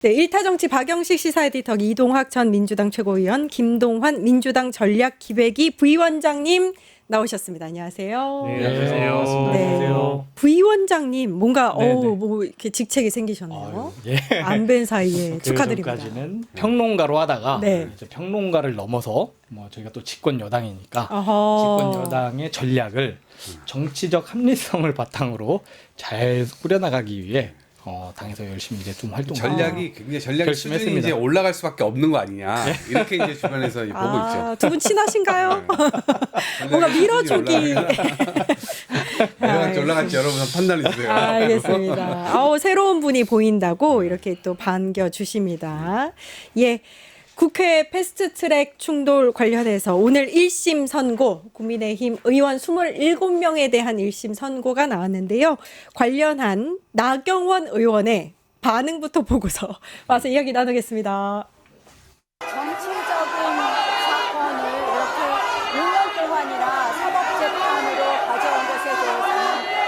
네, 일타정치 박영식 시사에디터 이동학 전 민주당 최고위원, 김동환 민주당 전략기획위 부위원장님 나오셨습니다. 안녕하세요. 네, 안녕하세요. 네, 부위원장님 뭔가 네네. 뭐 이렇게 직책이 생기셨네요. 예. 안 뵌 사이에 축하드립니다. 그전까지는 평론가로 하다가 네. 이제 평론가를 넘어서 뭐 저희가 또 집권 여당이니까 어허. 집권 여당의 전략을 정치적 합리성을 바탕으로 잘 꾸려나가기 위해 당에서 열심히 이제 좀 활동. 전략이 굉장히 전략 열심히 수준이 했습니다. 이제 올라갈 수밖에 없는 거 아니냐 이렇게 이제 주변에서 보고 있죠. 두 분 친하신가요? 뭔가 밀어주기. 내려갈지 올라갈지 여러분 판단해 주세요. 알겠습니다. 새로운 분이 보인다고 이렇게 또 반겨주십니다. 예. 국회 패스트트랙 충돌 관련해서 오늘 1심 선고, 국민의힘 의원 27명에 대한 1심 선고가 나왔는데요. 관련한 나경원 의원의 반응부터 보고서 와서 이야기 나누겠습니다. 정치적인 사건을 이렇게 6년 동안이나 사법재판으로 가져온 것에 대해서는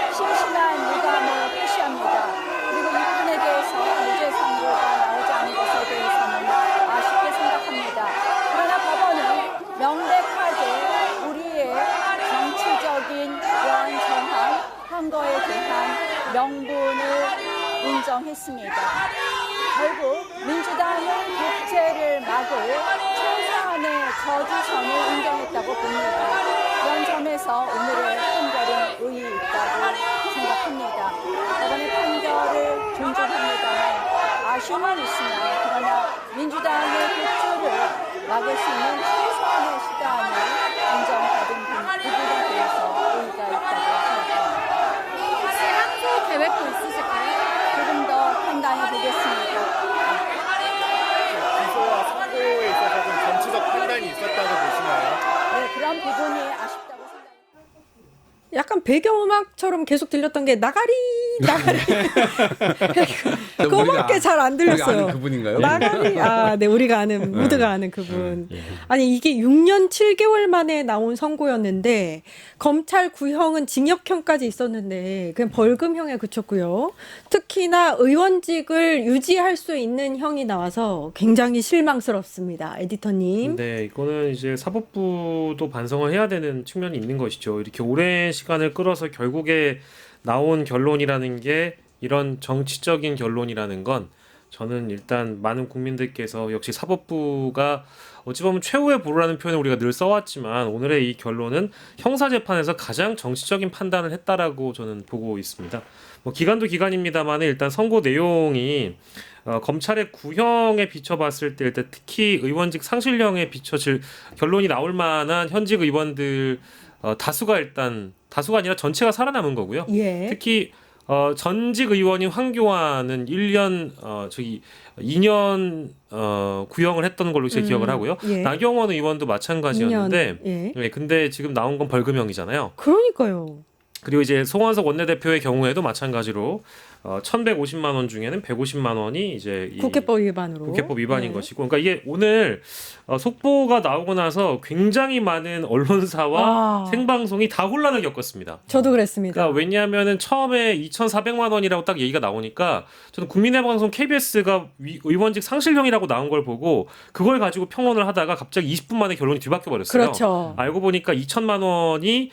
심심한 유감을 표시합니다. 그리고 이 부분에 대해서 무죄 선고가 나오지 않은 것에 대해서는 아쉽게 생각합니다. 그러나 법원은 명백하게 우리의 정치적인 이러한 정황, 선거에 대한 명분을 인정했습니다. 결국 민주당은 독재를 막을 최소한의 저지선을 인정했다고 봅니다. 그런 점에서 오늘의 판결은 의의 있다고 생각합니다. 법원의 판결을 존중합니다만 아쉬움은 있으나 그러나 민주당의 독주를 막을 수 있는 최소한의 수단을 인정받은 부분에 대해서 의의가 있다고 생각합니다. 혹시 항소 계획도 있으실까요? 조금 더 판단해 보겠습니다. 기소와 선고에 있어서 좀 정치적 판단이 있었다고 보시나요? 네, 그런 부분이 아쉽다고 생각합니다. 약간 배경음악처럼 계속 들렸던 게 나가리. 그거밖에 잘 안 우리가 들렸어요. 아는 그분인가요? 나가리. 네, 우리가 아는, 모두가 아는 그분. 아니, 이게 6년 7개월 만에 나온 선고였는데, 검찰 구형은 징역형까지 있었는데, 그냥 벌금형에 그쳤고요. 특히나 의원직을 유지할 수 있는 형이 나와서 굉장히 실망스럽습니다. 에디터님. 네, 이거는 이제 사법부도 반성을 해야 되는 측면이 있는 것이죠. 이렇게 오랜 시간을 끌어서 결국에 나온 결론이라는 게 이런 정치적인 결론이라는 건 저는 일단 많은 국민들께서 역시 사법부가 어찌 보면 최후의 보루라는 표현을 우리가 늘 써왔지만 오늘의 이 결론은 형사재판에서 가장 정치적인 판단을 했다라고 저는 보고 있습니다. 뭐 기간도 기간입니다만 일단 선고 내용이 검찰의 구형에 비춰봤을 때 일단 특히 의원직 상실령에 비춰질 결론이 나올 만한 현직 의원들 다수가 아니라 전체가 살아남은 거고요. 예. 특히 전직 의원인 황교안은 2년 구형을 했던 걸로 제 기억을 하고요. 예. 나경원 의원도 마찬가지였는데 2년, 예. 네, 근데 지금 나온 건 벌금형이잖아요. 그러니까요. 그리고 이제 송원석 원내대표의 경우에도 마찬가지로 1,150만 원 중에는 150만 원이 이제 이 국회법 위반으로. 국회법 위반인 네. 것이고, 그러니까 이게 오늘 속보가 나오고 나서 굉장히 많은 언론사와 생방송이 다 혼란을 겪었습니다. 저도 그랬습니다. 그러니까 왜냐하면은 처음에 2,400만 원이라고 딱 얘기가 나오니까 저는 국민의 방송 KBS가 의원직 상실형이라고 나온 걸 보고 그걸 가지고 평론을 하다가 갑자기 20분 만에 결론이 뒤바뀌어 버렸어요. 그렇죠. 알고 보니까 2,000만 원이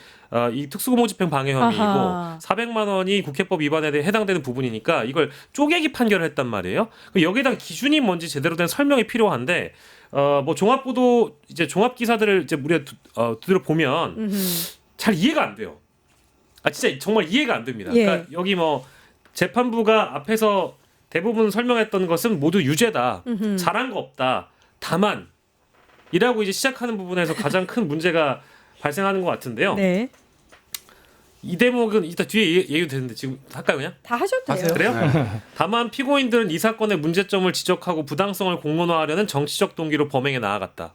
이 특수고무집행 방해 혐의이고 아하. 400만 원이 국회법 위반에 대해 해당되는 부분이니까 이걸 쪼개기 판결을 했단 말이에요. 여기에다가 기준이 뭔지 제대로 된 설명이 필요한데 뭐 종합보도 이제 종합 기사들을 이제 우리가 두드려 보면 잘 이해가 안 돼요. 진짜 정말 이해가 안 됩니다. 예. 그러니까 여기 뭐 재판부가 앞에서 대부분 설명했던 것은 모두 유죄다. 잘한 거 없다. 다만 이라고 이제 시작하는 부분에서 가장 큰 문제가 발생하는 것 같은데요. 네. 이 대목은 이따 뒤에 얘기도 되는데 지금 할까요 그냥? 다 하셔도 돼요. 그래요? 다만 피고인들은 이 사건의 문제점을 지적하고 부당성을 공론화하려는 정치적 동기로 범행에 나아갔다.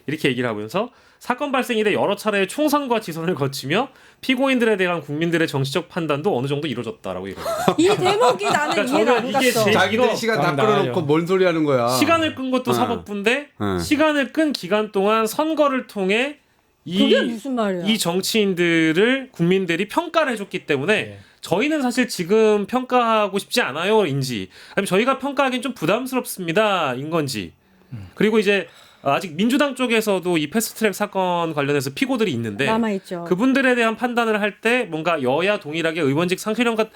이렇게 얘기를 하면서 사건 발생 이래 여러 차례의 총선과 지선을 거치며 피고인들에 대한 국민들의 정치적 판단도 어느 정도 이루어졌다라고 얘기합니다. 이 대목이 나는 그러니까 이해가 안 저는 이게 갔어. 제- 자기들 이거 시간 다 나가요. 끌어놓고 뭔 소리 하는 거야. 시간을 끈 것도 사법부인데 시간을 끈 기간 동안 선거를 통해 그게 무슨 말이야? 이 정치인들을 국민들이 평가를 해줬기 때문에 저희는 사실 지금 평가하고 싶지 않아요인지 아니면 저희가 평가하기엔 좀 부담스럽습니다인 건지 그리고 이제 아직 민주당 쪽에서도 이 패스트트랙 사건 관련해서 피고들이 있는데 남아있죠. 그분들에 대한 판단을 할 때 뭔가 여야 동일하게 의원직 상실형과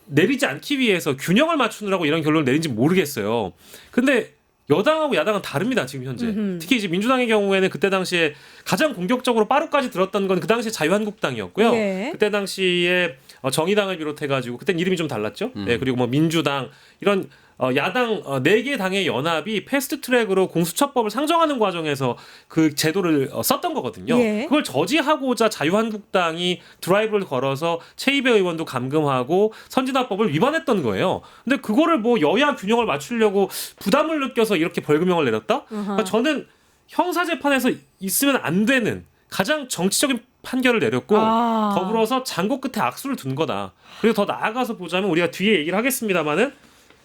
내리지 않기 위해서 균형을 맞추느라고 이런 결론을 내린지 모르겠어요. 근데 여당하고 야당은 다릅니다, 지금 현재. 특히 이제 민주당의 경우에는 그때 당시에 가장 공격적으로 빠루까지 들었던 건 그 당시에 자유한국당이었고요. 예. 그때 당시에 정의당을 비롯해가지고 그땐 이름이 좀 달랐죠. 네, 그리고 뭐 민주당 이런 야당 4개 당의 연합이 패스트트랙으로 공수처법을 상정하는 과정에서 그 제도를 썼던 거거든요. 예. 그걸 저지하고자 자유한국당이 드라이브를 걸어서 최이배 의원도 감금하고 선진화법을 위반했던 거예요. 근데 그거를 뭐 여야 균형을 맞추려고 부담을 느껴서 이렇게 벌금형을 내렸다? 그러니까 저는 형사재판에서 있으면 안 되는 가장 정치적인 판결을 내렸고 더불어서 장고 끝에 악수를 둔 거다. 그리고 더 나아가서 보자면 우리가 뒤에 얘기를 하겠습니다마는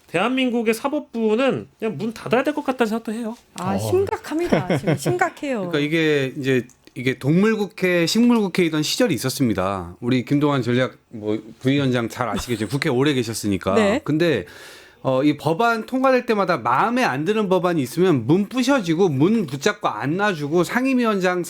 대한민국의 사법부는 그냥 문 닫아야 될 것 같다는 생각도 해요. 심각합니다. 지금 심각해요. 그러니까 이게 동물국회, 식물국회이던 시절이 있었습니다. 우리 김동완 전략 부위원장 잘 아시겠죠. 국회 오래 계셨으니까. 네. 근데 이 법안 통과될 때마다 마음에 안 드는 법안이 있으면 문 부셔지고 문 붙잡고 안 놔주고 상임위원장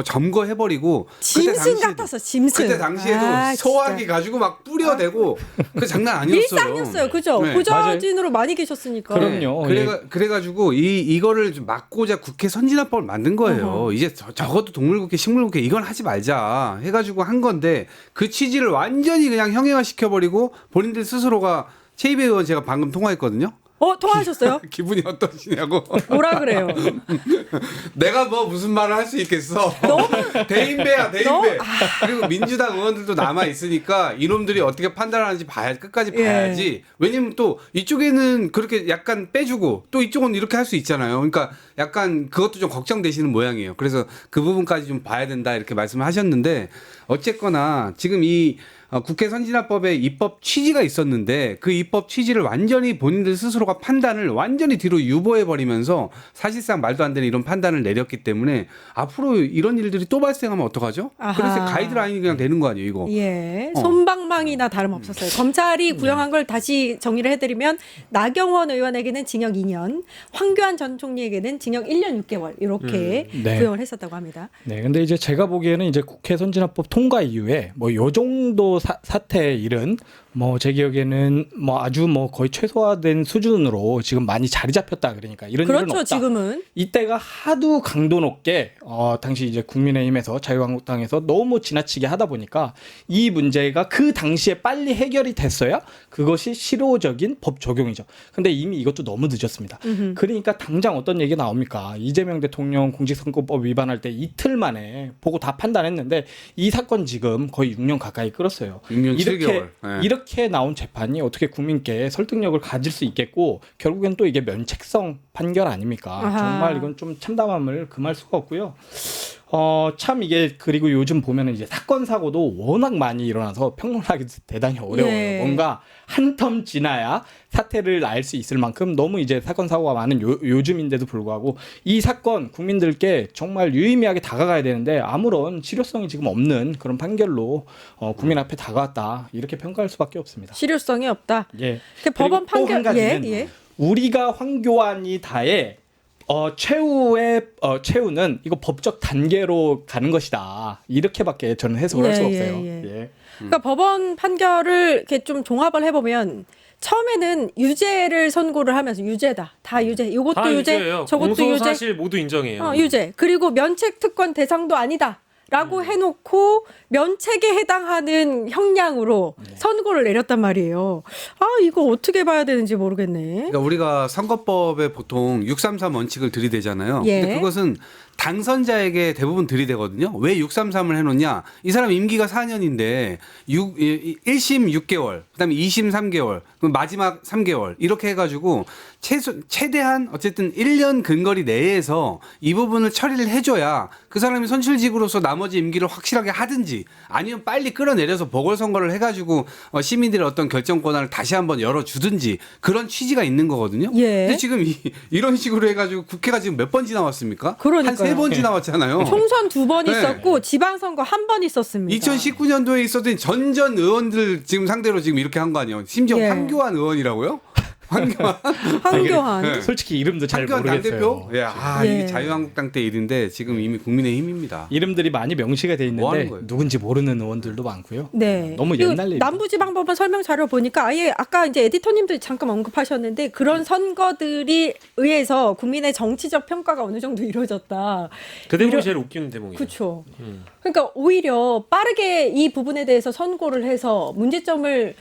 점거해버리고 짐승 같았어. 짐승. 그때 당시에도 진짜. 소화기 가지고 막 뿌려대고 그 장난 아니었어요. 일상이었어요. 그죠? 네. 보좌진으로 많이 계셨으니까. 그럼요. 그래가지고 이거를 좀 막고자 국회 선진화법을 만든 거예요. 이제 적어도 동물국회, 식물국회 이건 하지 말자 해가지고 한 건데 그 취지를 완전히 그냥 형해화 시켜버리고 본인들 스스로가 최이배 의원 제가 방금 통화했거든요. 통화하셨어요? 기분이 어떠시냐고. 뭐라 그래요? 내가 뭐 무슨 말을 할 수 있겠어. 대인배야 대인배. 그리고 민주당 의원들도 남아 있으니까 이놈들이 어떻게 판단하는지 끝까지 봐야지. 왜냐면 또 이쪽에는 그렇게 약간 빼주고 또 이쪽은 이렇게 할 수 있잖아요. 그러니까 약간 그것도 좀 걱정되시는 모양이에요. 그래서 그 부분까지 좀 봐야 된다 이렇게 말씀을 하셨는데 어쨌거나 지금 이 국회 선진화법의 입법 취지가 있었는데 그 입법 취지를 완전히 본인들 스스로가 판단을 완전히 뒤로 유보해버리면서 사실상 말도 안 되는 이런 판단을 내렸기 때문에 앞으로 이런 일들이 또 발생하면 어떡하죠? 그래서 가이드라인이 그냥 되는 거 아니에요 이거. 예, 솜방망이나 다름없었어요. 검찰이 구형한 걸 다시 정리를 해드리면 나경원 의원에게는 징역 2년, 황교안 전 총리에게는 징역 1년 6개월 이렇게 네. 구형을 했었다고 합니다. 네, 근데 이제 제가 보기에는 이제 국회 선진화법 통과 이후에 요 정도 사태의 일은 제 기억에는 아주 거의 최소화된 수준으로 지금 많이 자리 잡혔다 그러니까 이런 일은 없다. 지금은 이때가 하도 강도 높게 당시 이제 국민의힘에서 자유한국당에서 너무 지나치게 하다 보니까 이 문제가 그 당시에 빨리 해결이 됐어야 그것이 실효적인 법 적용이죠. 근데 이미 이것도 너무 늦었습니다. 그러니까 당장 어떤 얘기 나옵니까? 이재명 대통령 공직선거법 위반할 때 이틀 만에 보고 다 판단했는데 이 사건 지금 거의 6년 가까이 끌었어요. 6년 7개월. 이렇게 나온 재판이 어떻게 국민께 설득력을 가질 수 있겠고 결국엔 또 이게 면책성 판결 아닙니까? 정말 이건 좀 참담함을 금할 수가 없고요. 참 이게 그리고 요즘 보면은 이제 사건 사고도 워낙 많이 일어나서 평론하기 대단히 어려워요. 예. 뭔가 한 텀 지나야 사태를 알 수 있을 만큼 너무 이제 사건 사고가 많은 요즘인데도 불구하고 이 사건 국민들께 정말 유의미하게 다가가야 되는데 아무런 실효성이 지금 없는 그런 판결로 국민 앞에 다가왔다 이렇게 평가할 수밖에 없습니다. 실효성이 없다. 예. 그 법원 그리고 또한 판결 가지는 우리가 황교안이 다에 최후는 이거 법적 단계로 가는 것이다. 이렇게밖에 저는 해석을 할 수가 없어요. 예. 그러니까 법원 판결을 이렇게 좀 종합을 해보면 처음에는 유죄를 선고를 하면서 유죄다. 다 유죄. 이것도 다 유죄. 유죄예요. 저것도 공소 유죄. 사실 모두 인정해요. 유죄. 그리고 면책 특권 대상도 아니다. 라고 해놓고 면책에 해당하는 형량으로 선고를 내렸단 말이에요. 이거 어떻게 봐야 되는지 모르겠네. 그러니까 우리가 선거법에 보통 633 원칙을 들이대잖아요. 예. 근데 그것은 당선자에게 대부분 들이대거든요. 왜 633을 해놓냐? 이 사람 임기가 4년인데 1심 6개월, 그다음에 2심 3개월, 그럼 마지막 3개월 이렇게 해가지고 최대한 어쨌든 1년 근거리 내에서 이 부분을 처리를 해줘야 그 사람이 선출직으로서 나머지 나머지 임기를 확실하게 하든지 아니면 빨리 끌어내려서 보궐선거를 해가지고 시민들의 어떤 결정 권한을 다시 한번 열어주든지 그런 취지가 있는 거거든요. 예. 근데 지금 이런 식으로 해가지고 국회가 지금 몇 번 지나왔습니까? 그러니까요. 한 3번 지나왔잖아요. 총선 2번 네. 있었고 지방선거 1번 있었습니다. 2019년도에 있었던 전전 의원들 지금 상대로 지금 이렇게 한 거 아니에요? 심지어 예. 황교안 의원이라고요? 황교안. 황교안. 네. 솔직히 이름도 잘 황교안 모르겠어요. 당대표? 예. 아, 예. 이게 자유한국당 때 일인데 지금 이미 국민의힘입니다. 이름들이 많이 명시가 돼 뭐 하는 있는데 거예요? 누군지 모르는 의원들도 많고요. 네. 너무 그리고 옛날 일. 남부지방법원 설명 자료 보니까 아예 아까 이제 에디터님도 잠깐 언급하셨는데 그런 선거들이 의해서 국민의 정치적 평가가 어느 정도 이루어졌다. 그 대목이 제일 웃기는 대목이죠. 그렇죠. 그러니까 오히려 빠르게 이 부분에 대해서 선고를 해서 문제점을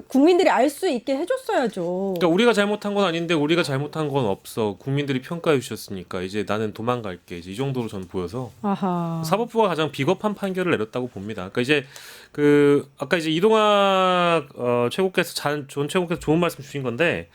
국민들이 알 수 있게 해줬어야죠. 그러니까 우리가 잘못한 건 아닌데 우리가 잘못한 건 없어. 국민들이 평가해 주셨으니까 이제 나는 도망갈게. 이제 이 정도로 저는 보여서 아하. 사법부가 가장 비겁한 판결을 내렸다고 봅니다. 그러니까 이제 그 아까 이제 이동학 최고께서 존 최고께서 좋은 말씀 주신 건데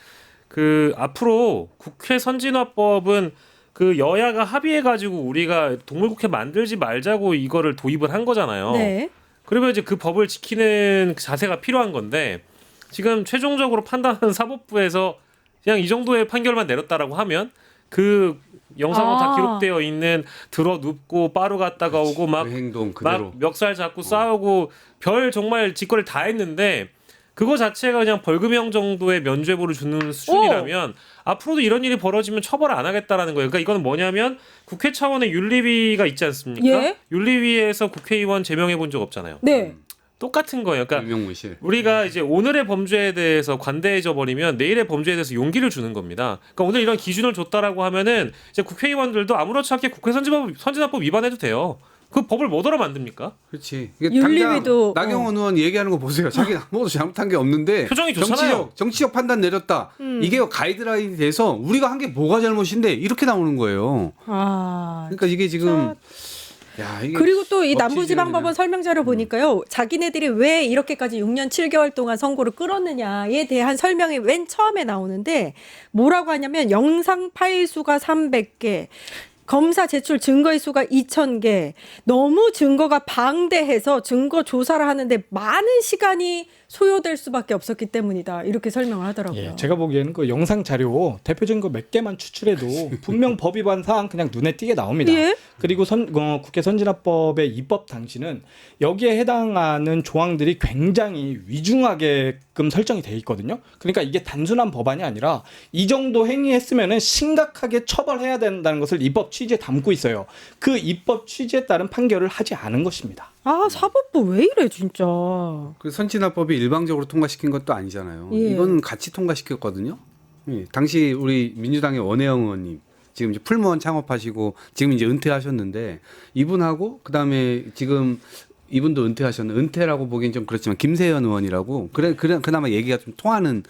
그 앞으로 국회 선진화법은 그 여야가 합의해 가지고 우리가 동물국회 만들지 말자고 이거를 도입을 한 거잖아요. 네. 그러면 이제 그 법을 지키는 자세가 필요한 건데 지금 최종적으로 판단하는 사법부에서 그냥 이 정도의 판결만 내렸다라고 하면 그 영상으로 다 기록되어 있는 들어 눕고 빠루 갔다가 오고 막 그 행동 그대로. 막 멱살 잡고 싸우고 별 정말 짓거리를 다 했는데 그거 자체가 그냥 벌금형 정도의 면죄부를 주는 수준이라면 앞으로도 이런 일이 벌어지면 처벌 안 하겠다라는 거예요. 그러니까 이거는 뭐냐면 국회 차원의 윤리위가 있지 않습니까? 예. 윤리위에서 국회의원 제명해 본 적 없잖아요. 네. 똑같은 거예요. 그러니까 유명무실. 우리가 이제 오늘의 범죄에 대해서 관대해져 버리면 내일의 범죄에 대해서 용기를 주는 겁니다. 그러니까 오늘 이런 기준을 줬다라고 하면은 이제 국회의원들도 아무렇지 않게 국회 선진화법 위반해도 돼요. 그 법을 뭐더러 만듭니까? 그렇지. 이게 윤리위도, 당장 나경원 의원 얘기하는 거 보세요. 자기 아무것도 잘못한 게 없는데 표정이 좋잖아요. 정치적 판단 내렸다. 이게 가이드라인이 돼서 우리가 한 게 뭐가 잘못인데 이렇게 나오는 거예요. 아. 그러니까 이게 지금 야, 이게 그리고 또 이 억지 남부지방법원 지르기는- 설명 자료 보니까요. 자기네들이 왜 이렇게까지 6년 7개월 동안 선고를 끌었느냐에 대한 설명이 맨 처음에 나오는데 뭐라고 하냐면 영상 파일 수가 300개, 검사 제출 증거의 수가 2,000개. 너무 증거가 방대해서 증거 조사를 하는데 많은 시간이 소요될 수밖에 없었기 때문이다. 이렇게 설명을 하더라고요. 예, 제가 보기에는 그 영상 자료 대표 증거 몇 개만 추출해도 분명 법 위반 사항 그냥 눈에 띄게 나옵니다. 예? 그리고 국회 선진화법의 입법 당시는 여기에 해당하는 조항들이 굉장히 위중하게끔 설정이 돼 있거든요. 그러니까 이게 단순한 법안이 아니라 이 정도 행위했으면은 심각하게 처벌해야 된다는 것을 입법 취지에 담고 있어요. 그 입법 취지에 따른 판결을 하지 않은 것입니다. 아, 사법부 왜 이래 진짜. 그 선진화법이 일방적으로 통과시킨 것도 아니잖아요. 예. 이건 같이 통과시켰거든요. 예. 당시 우리 민주당의 원혜영 의원님 지금 이제 풀무원 창업하시고 지금 이제 은퇴하셨는데 이분하고 그다음에 지금 이분도 은퇴라고 보기엔 좀 그렇지만 김세연 의원이라고 그나마 얘기가 좀 통하는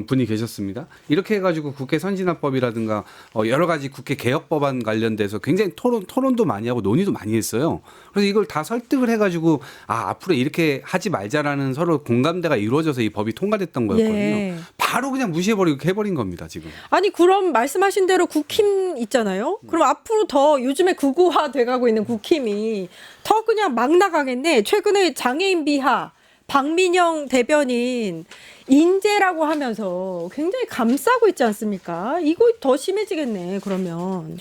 분이 계셨습니다. 이렇게 해가지고 국회 선진화법이라든가 여러 가지 국회 개혁 법안 관련돼서 굉장히 토론도 많이 하고 논의도 많이 했어요. 그래서 이걸 다 설득을 해가지고 앞으로 이렇게 하지 말자라는 서로 공감대가 이루어져서 이 법이 통과됐던 거였거든요. 예. 바로 그냥 무시해버리고 해버린 겁니다 지금. 아니 그럼 말씀하신 대로 국힘 있잖아요. 그럼 앞으로 더 요즘에 극우화 돼가고 있는 국힘이 더 그냥 막 나가겠네. 최근에 장애인 비하 박민영 대변인 인재라고 하면서 굉장히 감싸고 있지 않습니까? 이거 더 심해지겠네. 그러면.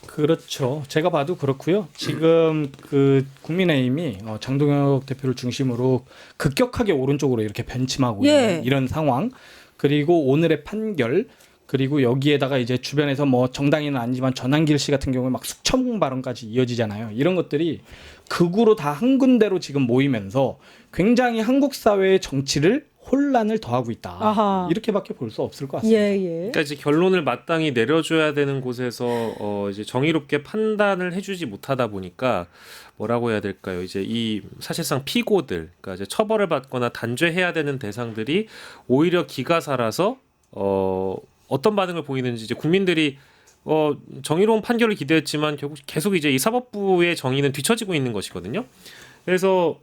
그렇죠. 제가 봐도 그렇고요. 지금 그 국민의힘이 장동혁 대표를 중심으로 급격하게 오른쪽으로 이렇게 변침하고 예. 있는 이런 상황. 그리고 오늘의 판결. 그리고 여기에다가 이제 주변에서 뭐 정당인은 아니지만 전한길 씨 같은 경우에 막 숙청 발언까지 이어지잖아요. 이런 것들이 극우로 다 한 군데로 지금 모이면서 굉장히 한국 사회의 정치를 혼란을 더하고 있다. 아하. 이렇게밖에 볼 수 없을 것 같습니다. 예, 예. 그러니까 이제 결론을 마땅히 내려줘야 되는 곳에서 이제 정의롭게 판단을 해주지 못하다 보니까 뭐라고 해야 될까요? 이제 이 사실상 피고들, 그러니까 이제 처벌을 받거나 단죄해야 되는 대상들이 오히려 기가 살아서 어떤 반응을 보이는지 이제 국민들이 정의로운 판결을 기대했지만 결국 계속 이제 이 사법부의 정의는 뒤처지고 있는 것이거든요. 그래서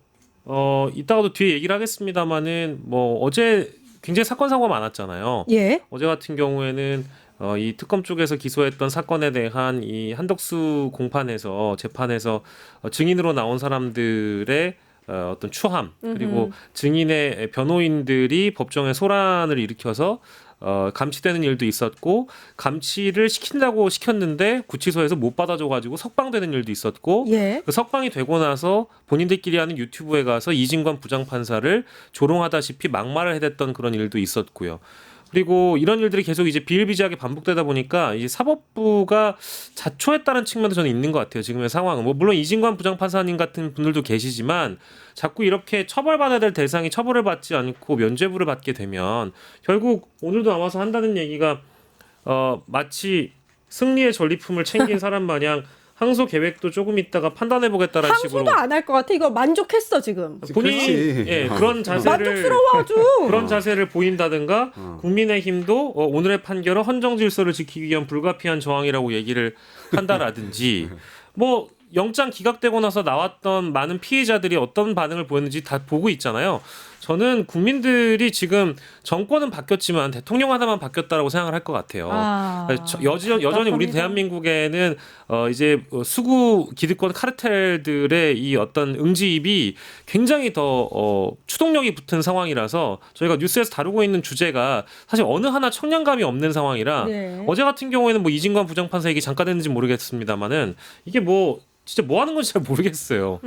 이따가도 뒤에 얘기를 하겠습니다만은 뭐 어제 굉장히 사건 사고가 많았잖아요. 예. 어제 같은 경우에는 이 특검 쪽에서 기소했던 사건에 대한 이 한덕수 공판에서 재판에서 증인으로 나온 사람들의 어떤 추함 그리고 증인의 변호인들이 법정에 소란을 일으켜서 감치되는 일도 있었고 감치를 시킨다고 시켰는데 구치소에서 못 받아줘가지고 석방되는 일도 있었고 예. 그 석방이 되고 나서 본인들끼리 하는 유튜브에 가서 이진관 부장판사를 조롱하다시피 막말을 해댔던 그런 일도 있었고요. 그리고 이런 일들이 계속 이제 비일비재하게 반복되다 보니까 이제 사법부가 자초했다는 측면도 저는 있는 것 같아요. 지금의 상황은 뭐 물론 이진관 부장판사님 같은 분들도 계시지만 자꾸 이렇게 처벌받아야 될 대상이 처벌을 받지 않고 면죄부를 받게 되면 결국 오늘도 나와서 한다는 얘기가 마치 승리의 전리품을 챙긴 사람 마냥 항소 계획도 조금 있다가 판단해보겠다라는 식으로 항소도 안 할 것 같아. 이거 만족했어 지금. 본인이 그렇지. 예, 그런 자세를 만족스러워 아주. 그런 자세를 보인다든가 국민의힘도 오늘의 판결은 헌정 질서를 지키기 위한 불가피한 저항이라고 얘기를 한다라든지 뭐 영장 기각되고 나서 나왔던 많은 피해자들이 어떤 반응을 보였는지 다 보고 있잖아요. 저는 국민들이 지금 정권은 바뀌었지만 대통령 하나만 바뀌었다라고 생각을 할 것 같아요. 여전히 우리 대한민국에는 이제 수구 기득권 카르텔들의 이 어떤 응집이 굉장히 더 추동력이 붙은 상황이라서 저희가 뉴스에서 다루고 있는 주제가 사실 어느 하나 청량감이 없는 상황이라 네. 어제 같은 경우에는 뭐 이진관 부장판사 얘기 잠깐 했는지 모르겠습니다만은 이게 뭐 진짜 뭐 하는 건지 잘 모르겠어요.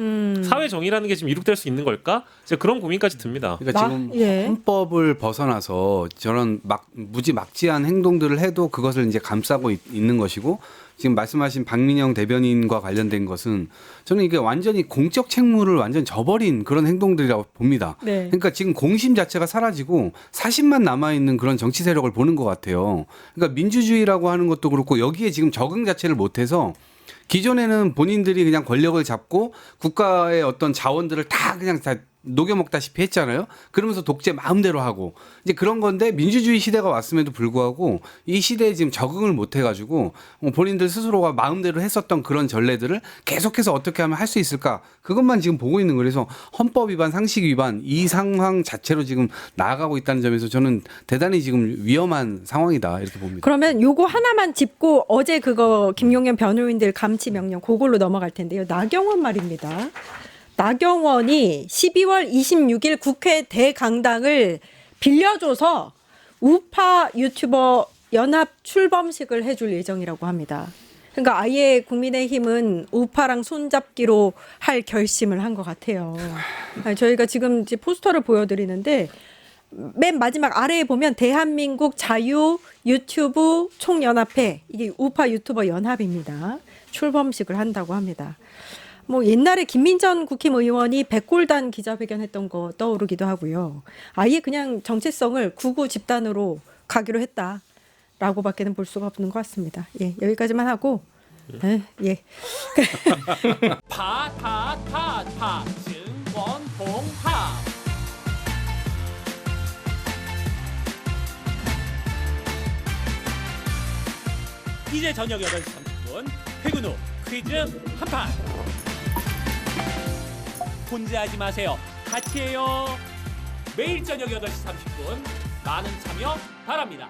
사회 정의라는 게 지금 이룩될 수 있는 걸까? 진짜 그런 고민까지 듭니다. 그러니까 지금 헌법을 벗어나서 저런 무지막지한 행동들을 해도 그것을 이제 감싸고 있는 것이고 지금 말씀하신 박민영 대변인과 관련된 것은 저는 이게 완전히 공적 책무를 완전 저버린 그런 행동들이라고 봅니다. 네. 그러니까 지금 공심 자체가 사라지고 사심만 남아있는 그런 정치 세력을 보는 것 같아요. 그러니까 민주주의라고 하는 것도 그렇고 여기에 지금 적응 자체를 못해서 기존에는 본인들이 그냥 권력을 잡고 국가의 어떤 자원들을 다 그냥 다 녹여먹다시피 했잖아요. 그러면서 독재 마음대로 하고 이제 그런 건데 민주주의 시대가 왔음에도 불구하고 이 시대에 지금 적응을 못 해가지고 본인들 스스로가 마음대로 했었던 그런 전례들을 계속해서 어떻게 하면 할 수 있을까 그것만 지금 보고 있는 거예요. 그래서 헌법 위반, 상식 위반 이 상황 자체로 지금 나아가고 있다는 점에서 저는 대단히 지금 위험한 상황이다 이렇게 봅니다. 그러면 요거 하나만 짚고 어제 그거 김용현 변호인들 감치 명령 그걸로 넘어갈 텐데요. 나경원 말입니다. 나경원이 12월 26일 국회 대강당을 빌려줘서 우파 유튜버 연합 출범식을 해줄 예정이라고 합니다. 그러니까 아예 국민의힘은 우파랑 손잡기로 할 결심을 한 것 같아요. 저희가 지금 이제 포스터를 보여드리는데 맨 마지막 아래에 보면 대한민국 자유 유튜브 총연합회 이게 우파 유튜버 연합입니다. 출범식을 한다고 합니다. 뭐 옛날에 김민전 국힘의원이 백골단 기자회견했던 거 떠오르기도 하고요. 아예 그냥 정체성을 구구 집단으로 가기로 했다라고밖에는 볼 수가 없는 것 같습니다. 예, 여기까지만 하고 예. 파파파파 증권 봉합 이제 저녁 8시 30분 퇴근 후 퀴즈 한판 혼자 하지 마세요. 같이 해요. 매일 저녁 8시 30분 많은 참여 바랍니다.